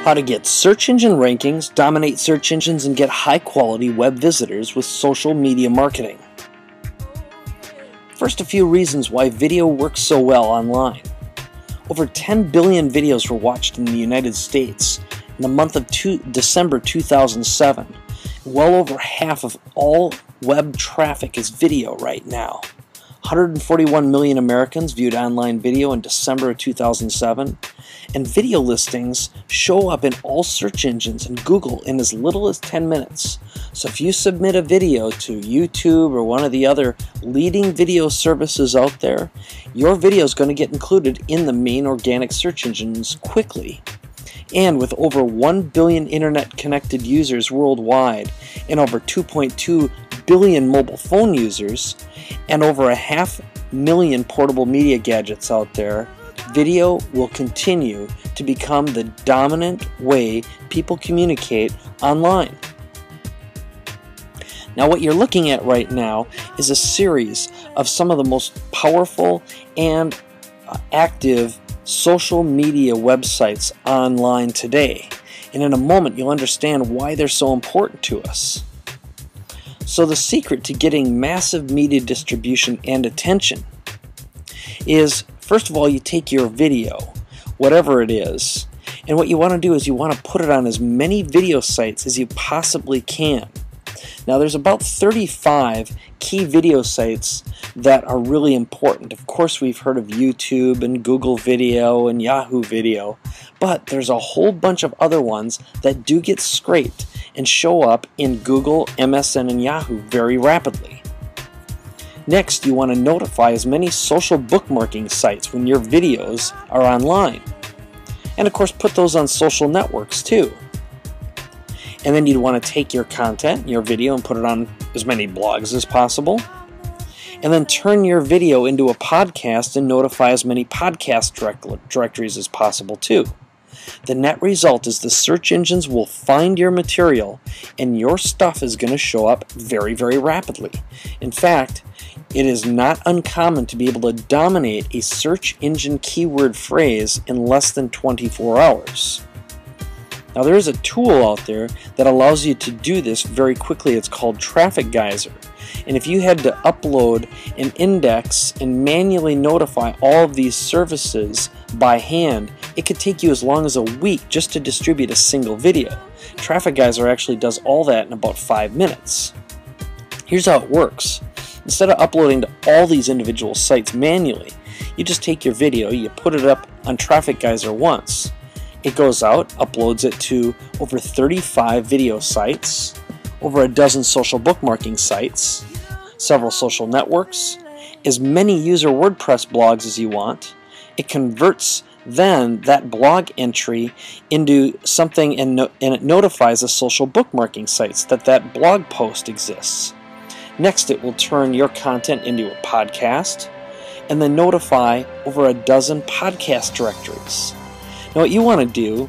How to get search engine rankings, dominate search engines, and get high-quality web visitors with social media marketing. First, a few reasons why video works so well online. Over 10 billion videos were watched in the United States in the month of December 2007. Well over half of all web traffic is video right now. 141 million Americans viewed online video in December of 2007, and video listings show up in all search engines and Google in as little as 10 minutes. So if you submit a video to YouTube or one of the other leading video services out there, your video is going to get included in the main organic search engines quickly. And with over 1 billion internet-connected users worldwide and over 2.2 billion mobile phone users and over 500,000 portable media gadgets out there, video will continue to become the dominant way people communicate online. Now, what you're looking at right now is a series of some of the most powerful and active social media websites online today. And in a moment, you'll understand why they're so important to us. So the secret to getting massive media distribution and attention is, first of all, you take your video, whatever it is, and what you want to do is you want to put it on as many video sites as you possibly can. Now, there's about 35 key video sites that are really important. Of course, we've heard of YouTube and Google Video and Yahoo Video, but there's a whole bunch of other ones that do get scraped and show up in Google, MSN, and Yahoo very rapidly. Next, you want to notify as many social bookmarking sites when your videos are online. And of course, put those on social networks too. And then you'd want to take your content, your video, and put it on as many blogs as possible. And then turn your video into a podcast and notify as many podcast directories as possible too. The net result is the search engines will find your material and your stuff is going to show up very, very rapidly. In fact, it is not uncommon to be able to dominate a search engine keyword phrase in less than 24 hours. Now, there is a tool out there that allows you to do this very quickly. It's called Traffic Geyser. And if you had to upload an index and manually notify all of these services by hand, it could take you as long as a week just to distribute a single video. Traffic Geyser actually does all that in about 5 minutes. Here's how it works. Instead of uploading to all these individual sites manually, you just take your video, you put it up on Traffic Geyser once. It goes out, uploads it to over 35 video sites, over a dozen social bookmarking sites, several social networks, as many user WordPress blogs as you want. It converts then that blog entry into something and it notifies the social bookmarking sites that that blog post exists. Next, it will turn your content into a podcast and then notify over a dozen podcast directories. Now, what you want to do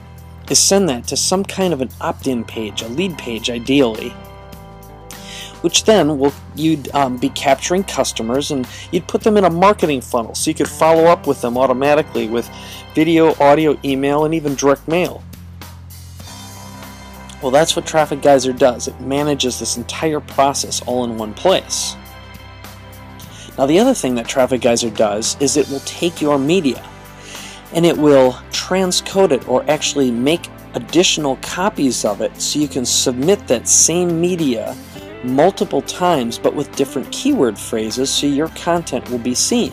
is send that to some kind of an opt-in page, a lead page ideally, which then you'd be capturing customers and you'd put them in a marketing funnel so you could follow up with them automatically with video, audio, email, and even direct mail. Well, that's what Traffic Geyser does. It manages this entire process all in one place. Now, the other thing that Traffic Geyser does is it will take your media and it will transcode it or actually make additional copies of it so you can submit that same media multiple times but with different keyword phrases so your content will be seen.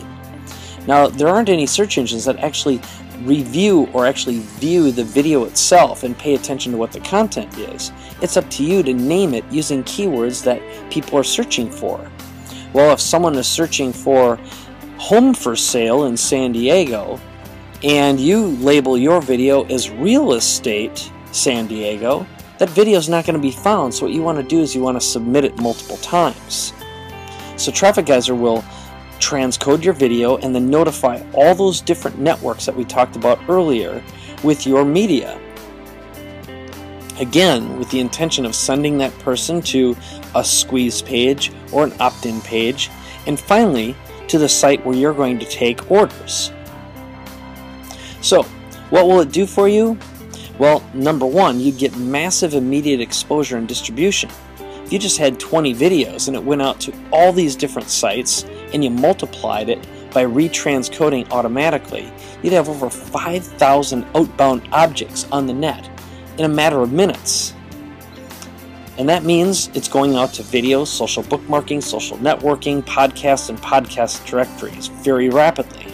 Now, there aren't any search engines that actually review or actually view the video itself and pay attention to what the content is. It's up to you to name it using keywords that people are searching for. Well, if someone is searching for home for sale in San Diego and you label your video as real estate San Diego, that video is not going to be found. So what you want to do is you want to submit it multiple times. So Traffic Geyser will transcode your video and then notify all those different networks that we talked about earlier with your media. Again, with the intention of sending that person to a squeeze page or an opt-in page, and finally to the site where you're going to take orders. So, what will it do for you? Well, number one, you'd get massive immediate exposure and distribution. If you just had 20 videos and it went out to all these different sites and you multiplied it by retranscoding automatically, you'd have over 5,000 outbound objects on the net in a matter of minutes. And that means it's going out to videos, social bookmarking, social networking, podcasts, and podcast directories very rapidly.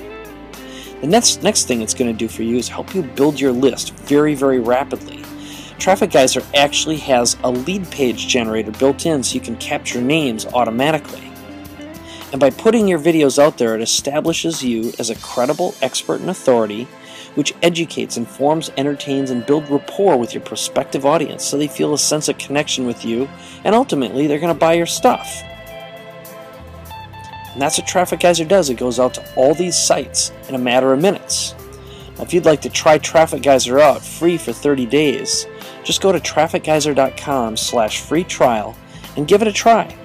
The next thing it's going to do for you is help you build your list very, very rapidly. Traffic Geyser actually has a lead page generator built in so you can capture names automatically. And by putting your videos out there, it establishes you as a credible expert and authority, which educates, informs, entertains, and builds rapport with your prospective audience so they feel a sense of connection with you, and ultimately they're going to buy your stuff. And that's what Traffic Geyser does. It goes out to all these sites in a matter of minutes. Now, if you'd like to try Traffic Geyser out free for 30 days, just go to trafficgeyser.com/free trial and give it a try.